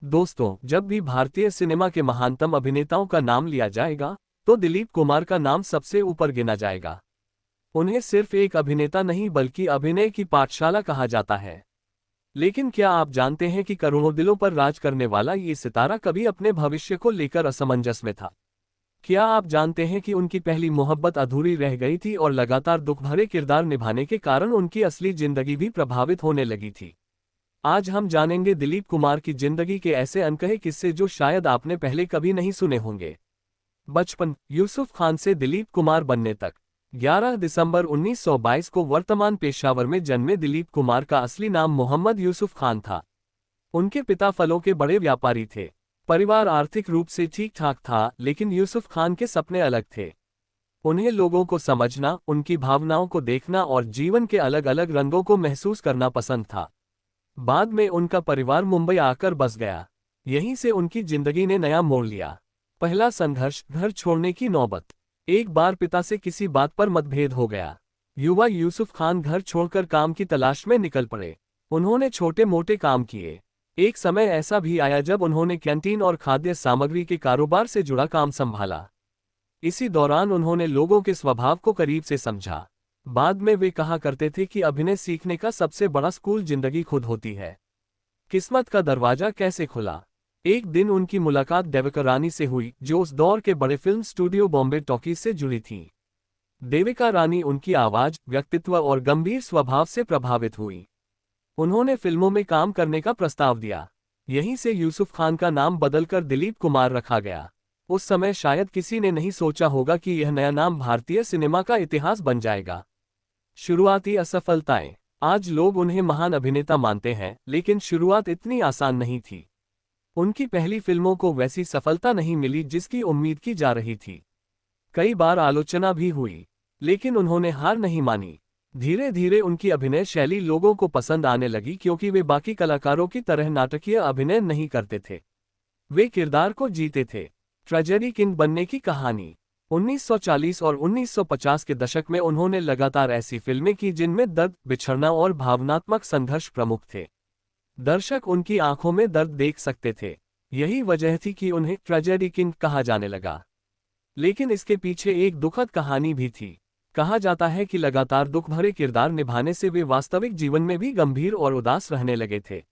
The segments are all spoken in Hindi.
दोस्तों, जब भी भारतीय सिनेमा के महानतम अभिनेताओं का नाम लिया जाएगा, तो दिलीप कुमार का नाम सबसे ऊपर गिना जाएगा। उन्हें सिर्फ एक अभिनेता नहीं बल्कि अभिनय की पाठशाला कहा जाता है। लेकिन क्या आप जानते हैं कि करोड़ों दिलों पर राज करने वाला ये सितारा कभी अपने भविष्य को लेकर असमंजस में था? क्या आप जानते हैं कि उनकी पहली मोहब्बत अधूरी रह गई थी और लगातार दुख भरे किरदार निभाने के कारण उनकी असली जिंदगी भी प्रभावित होने लगी थी? आज हम जानेंगे दिलीप कुमार की जिंदगी के ऐसे अनकहे किस्से जो शायद आपने पहले कभी नहीं सुने होंगे। बचपन, यूसुफ खान से दिलीप कुमार बनने तक। 11 दिसंबर 1922 को वर्तमान पेशावर में जन्मे दिलीप कुमार का असली नाम मोहम्मद यूसुफ खान था। उनके पिता फलों के बड़े व्यापारी थे। परिवार आर्थिक रूप से ठीक ठाक था, लेकिन यूसुफ खान के सपने अलग थे। उन्हें लोगों को समझना, उनकी भावनाओं को देखना और जीवन के अलग अलग रंगों को महसूस करना पसंद था। बाद में उनका परिवार मुंबई आकर बस गया। यहीं से उनकी जिंदगी ने नया मोड़ लिया। पहला संघर्ष, घर छोड़ने की नौबत। एक बार पिता से किसी बात पर मतभेद हो गया। युवा यूसुफ खान घर छोड़कर काम की तलाश में निकल पड़े। उन्होंने छोटे मोटे काम किए। एक समय ऐसा भी आया जब उन्होंने कैंटीन और खाद्य सामग्री के कारोबार से जुड़ा काम संभाला। इसी दौरान उन्होंने लोगों के स्वभाव को करीब से समझा। बाद में वे कहा करते थे कि अभिनय सीखने का सबसे बड़ा स्कूल जिंदगी खुद होती है। किस्मत का दरवाजा कैसे खुला? एक दिन उनकी मुलाकात देविका रानी से हुई, जो उस दौर के बड़े फिल्म स्टूडियो बॉम्बे टॉकीज से जुड़ी थीं। देविका रानी उनकी आवाज, व्यक्तित्व और गंभीर स्वभाव से प्रभावित हुई। उन्होंने फिल्मों में काम करने का प्रस्ताव दिया। यहीं से यूसुफ खान का नाम बदलकर दिलीप कुमार रखा गया। उस समय शायद किसी ने नहीं सोचा होगा कि यह नया नाम भारतीय सिनेमा का इतिहास बन जाएगा। शुरुआती असफलताएं। आज लोग उन्हें महान अभिनेता मानते हैं, लेकिन शुरुआत इतनी आसान नहीं थी। उनकी पहली फिल्मों को वैसी सफलता नहीं मिली जिसकी उम्मीद की जा रही थी। कई बार आलोचना भी हुई, लेकिन उन्होंने हार नहीं मानी। धीरे धीरे उनकी अभिनय शैली लोगों को पसंद आने लगी, क्योंकि वे बाकी कलाकारों की तरह नाटकीय अभिनय नहीं करते थे। वे किरदार को जीते थे। ट्रेजेडी किंग बनने की कहानी। 1940 और 1950 के दशक में उन्होंने लगातार ऐसी फिल्में की जिनमें दर्द, बिछड़ना और भावनात्मक संघर्ष प्रमुख थे। दर्शक उनकी आंखों में दर्द देख सकते थे। यही वजह थी कि उन्हें ट्रेजेडी किंग कहा जाने लगा। लेकिन इसके पीछे एक दुखद कहानी भी थी। कहा जाता है कि लगातार दुख भरे किरदार निभाने से वे वास्तविक जीवन में भी गंभीर और उदास रहने लगे थे।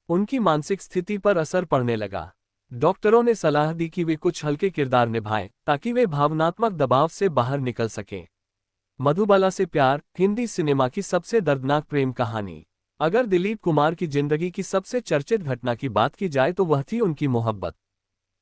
उनकी मानसिक स्थिति पर असर पड़ने लगा। डॉक्टरों ने सलाह दी कि वे कुछ हल्के किरदार निभाएं, ताकि वे भावनात्मक दबाव से बाहर निकल सकें। मधुबाला से प्यार, हिंदी सिनेमा की सबसे दर्दनाक प्रेम कहानी। अगर दिलीप कुमार की जिंदगी की सबसे चर्चित घटना की बात की जाए तो वह थी उनकी मोहब्बत।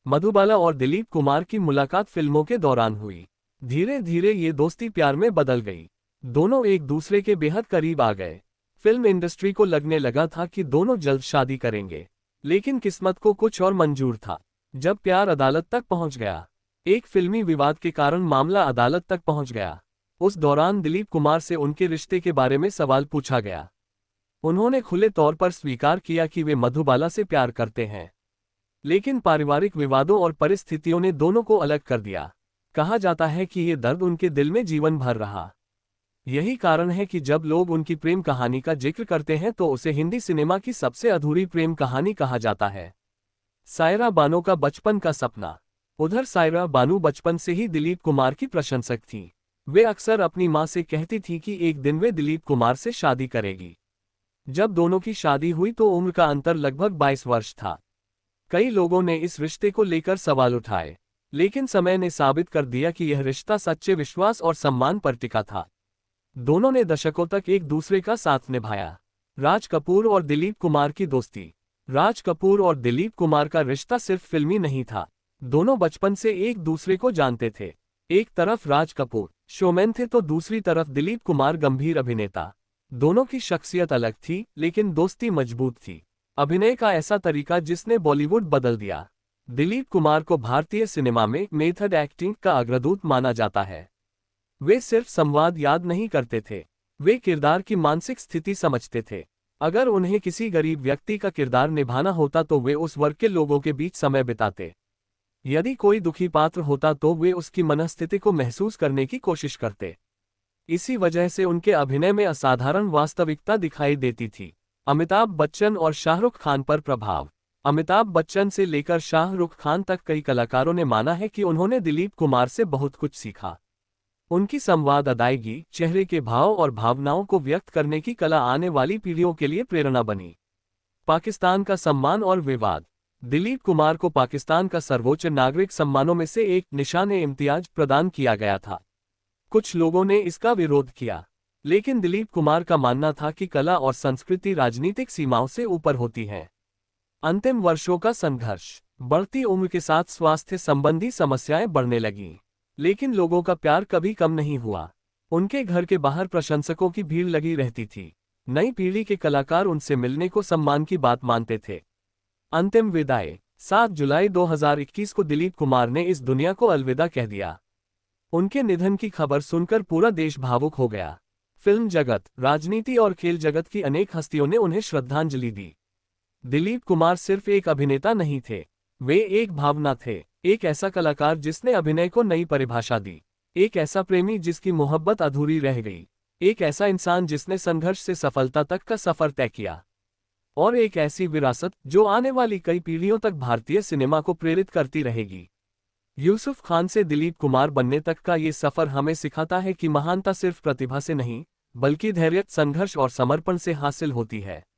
मधुबाला और दिलीप कुमार की मुलाकात फिल्मों के दौरान हुई। धीरे धीरे ये दोस्ती प्यार में बदल गई। दोनों एक दूसरे के बेहद करीब आ गए। फिल्म इंडस्ट्री को लगने लगा था कि दोनों जल्द शादी करेंगे, लेकिन किस्मत को कुछ और मंजूर था। जब प्यार अदालत तक पहुंच गया, एक फिल्मी विवाद के कारण मामला अदालत तक पहुंच गया। उस दौरान दिलीप कुमार से उनके रिश्ते के बारे में सवाल पूछा गया। उन्होंने खुले तौर पर स्वीकार किया कि वे मधुबाला से प्यार करते हैं, लेकिन पारिवारिक विवादों और परिस्थितियों ने दोनों को अलग कर दिया। कहा जाता है कि ये दर्द उनके दिल में जीवन भर रहा। यही कारण है कि जब लोग उनकी प्रेम कहानी का जिक्र करते हैं तो उसे हिंदी सिनेमा की सबसे अधूरी प्रेम कहानी कहा जाता है। सायरा बानो का बचपन का सपना। उधर सायरा बानो बचपन से ही दिलीप कुमार की प्रशंसक थीं। वे अक्सर अपनी मां से कहती थीं कि एक दिन वे दिलीप कुमार से शादी करेगी। जब दोनों की शादी हुई तो उम्र का अंतर लगभग 22 वर्ष था। कई लोगों ने इस रिश्ते को लेकर सवाल उठाए, लेकिन समय ने साबित कर दिया कि यह रिश्ता सच्चे विश्वास और सम्मान पर टिका था। दोनों ने दशकों तक एक दूसरे का साथ निभाया। राज कपूर और दिलीप कुमार की दोस्ती। राज कपूर और दिलीप कुमार का रिश्ता सिर्फ फिल्मी नहीं था। दोनों बचपन से एक दूसरे को जानते थे। एक तरफ राज कपूर शोमैन थे तो दूसरी तरफ दिलीप कुमार गंभीर अभिनेता। दोनों की शख्सियत अलग थी, लेकिन दोस्ती मजबूत थी। अभिनय का ऐसा तरीका जिसने बॉलीवुड बदल दिया। दिलीप कुमार को भारतीय सिनेमा में मेथड एक्टिंग का अग्रदूत माना जाता है। वे सिर्फ संवाद याद नहीं करते थे, वे किरदार की मानसिक स्थिति समझते थे। अगर उन्हें किसी गरीब व्यक्ति का किरदार निभाना होता तो वे उस वर्ग के लोगों के बीच समय बिताते। यदि कोई दुखी पात्र होता तो वे उसकी मनस्थिति को महसूस करने की कोशिश करते। इसी वजह से उनके अभिनय में असाधारण वास्तविकता दिखाई देती थी। अमिताभ बच्चन और शाहरुख खान पर प्रभाव। अमिताभ बच्चन से लेकर शाहरुख खान तक कई कलाकारों ने माना है कि उन्होंने दिलीप कुमार से बहुत कुछ सीखा। उनकी संवाद अदायगी, चेहरे के भाव और भावनाओं को व्यक्त करने की कला आने वाली पीढ़ियों के लिए प्रेरणा बनी। पाकिस्तान का सम्मान और विवाद। दिलीप कुमार को पाकिस्तान का सर्वोच्च नागरिक सम्मानों में से एक निशान-ए-इम्तियाज प्रदान किया गया था। कुछ लोगों ने इसका विरोध किया, लेकिन दिलीप कुमार का मानना था कि कला और संस्कृति राजनीतिक सीमाओं से ऊपर होती हैं। अंतिम वर्षों का संघर्ष। बढ़ती उम्र के साथ स्वास्थ्य संबंधी समस्याएं बढ़ने लगीं, लेकिन लोगों का प्यार कभी कम नहीं हुआ। उनके घर के बाहर प्रशंसकों की भीड़ लगी रहती थी। नई पीढ़ी के कलाकार उनसे मिलने को सम्मान की बात मानते थे। अंतिम विदाई। 7 जुलाई 2021 को दिलीप कुमार ने इस दुनिया को अलविदा कह दिया। उनके निधन की खबर सुनकर पूरा देश भावुक हो गया। फिल्म जगत, राजनीति और खेल जगत की अनेक हस्तियों ने उन्हें श्रद्धांजलि दी। दिलीप कुमार सिर्फ एक अभिनेता नहीं थे, वे एक भावना थे। एक ऐसा कलाकार जिसने अभिनय को नई परिभाषा दी। एक ऐसा प्रेमी जिसकी मोहब्बत अधूरी रह गई। एक ऐसा इंसान जिसने संघर्ष से सफलता तक का सफर तय किया। और एक ऐसी विरासत जो आने वाली कई पीढ़ियों तक भारतीय सिनेमा को प्रेरित करती रहेगी। यूसुफ खान से दिलीप कुमार बनने तक का ये सफर हमें सिखाता है कि महानता सिर्फ प्रतिभा से नहीं, बल्कि धैर्य, संघर्ष और समर्पण से हासिल होती है।